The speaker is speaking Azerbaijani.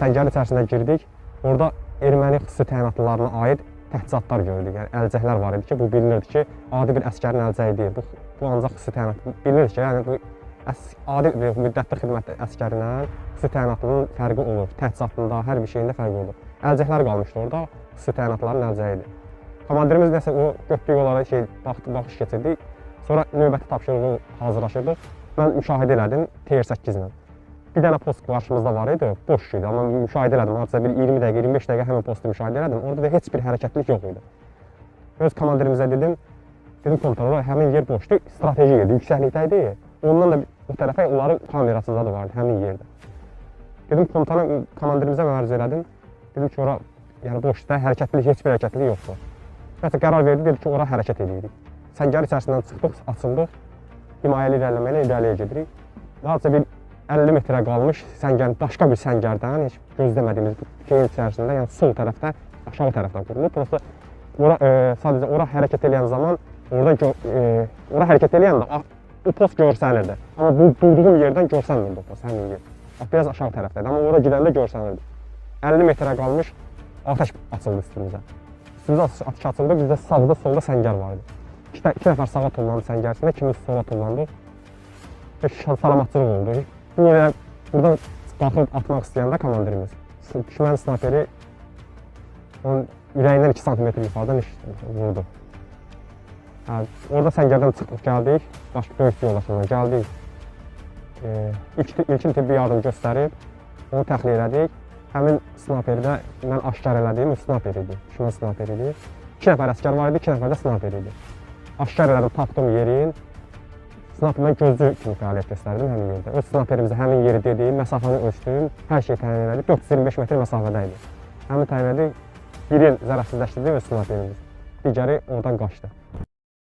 səngərin içərisinə girdik. Orada erməni xüsusi təyinatlılarına aid təchizatlar gördük. Yəni əlcəklər var idi ki, bu bilinirdi ki, adi bir əsgərin əlcəyi deyil. Bu ancaq xüsusi təyinatlı bilinirdi ki, yəni bu adi müddətli xidmət əsgərinə xüsusi təyinatlının fərqi olur. Təchizatında, hər bir şeyində fərqi olur. Əlcəklər qalmışdı orada, xüsusi təyinatlıların əlcəyi idi. Komandirimiz nəsə o götdüyü olaraq baxış keçirdik. Sonra növbəti tapşırığı hazırlaşırdıq. Mən müşahidə elədim TR8 ilə. Bir dənə post qarşımızda var idi, boş idi. Amma müşahidə elədim, hardasa bir 20 dəqiqə, 25 dəqiqə həmin postu müşahidə elədim. Orada da heç bir hərəkətlik yox idi. Öz komandirimizə dedim komutan, həmin yer boşdur, strateji yerdir, yüksəklikdə idi. Ondan da o tərəfə onların kamerası da vardı həmin yerdə. Dedim komutana, komandirimizə məruz elədim. Dedim ki, ora yəni boşdur, hərəkətlik, heç bir hərəkətlik yoxdur. Nəsə qərar verdi, dedi ki, ora hərəkət edirik. Səngər içərisindən çıxdıq, açıldıq. Himayəli irəliləməklə irəliyə gedirik. Hardasa bir 50 metrə qalmış səngər, başqa bir səngərdən, heç gözləmədiyimiz şeyin içərisində, yəni sol tərəfdə, aşağı tərəfdən qurulur. Prosta sadəcə ora hərəkət edən zaman, ora hərəkət eləyəndə o post görsənirdi. Amma bu durduğum yerdən görsənmirdi o post, həmin yer. Biraz aşağı tərəfdəydi, amma ora gedəndə görsənirdi. 50 metrə qalmış atəş açıldı üstümüzə. Üstümüzə atəş açıldı, bizdə sağda, solda səngər var idi. İki nəfər sağa tullandı səngərisində, ikimiz sola tullandıq. Salamatçılıq oldu. Yine buradan qalxıb atmaq istəyəndə komandirimiz düşmən snayperi onun ürəyindən 2 sm yuxarıdan vurdu. Orada səngərdən çıxdıq, gəldik, başqa döyüş yoldaşından gəldik. İlkin tibbi yardım göstərib, onu təxliyə elədik. Həmin snayperi də mən aşkar elədiyim snayper idi, düşmən snayper idi. 2 nəfər əsgər var idi, 2 nəfər də snayper idi. Aşkar elədim, tapdım yerin. Snayperdən gözcü kimi fəaliyyət göstərdim həmin yerdə. Öz snayperimizə həmin yeri dedim, məsafəni ölçdüm, hər şey təyin elədik. 425 metr məsafədə idi. Həmin təyin elədik, biri zərərsizləşdirdi öz snayperimiz, digəri oradan qaçdı.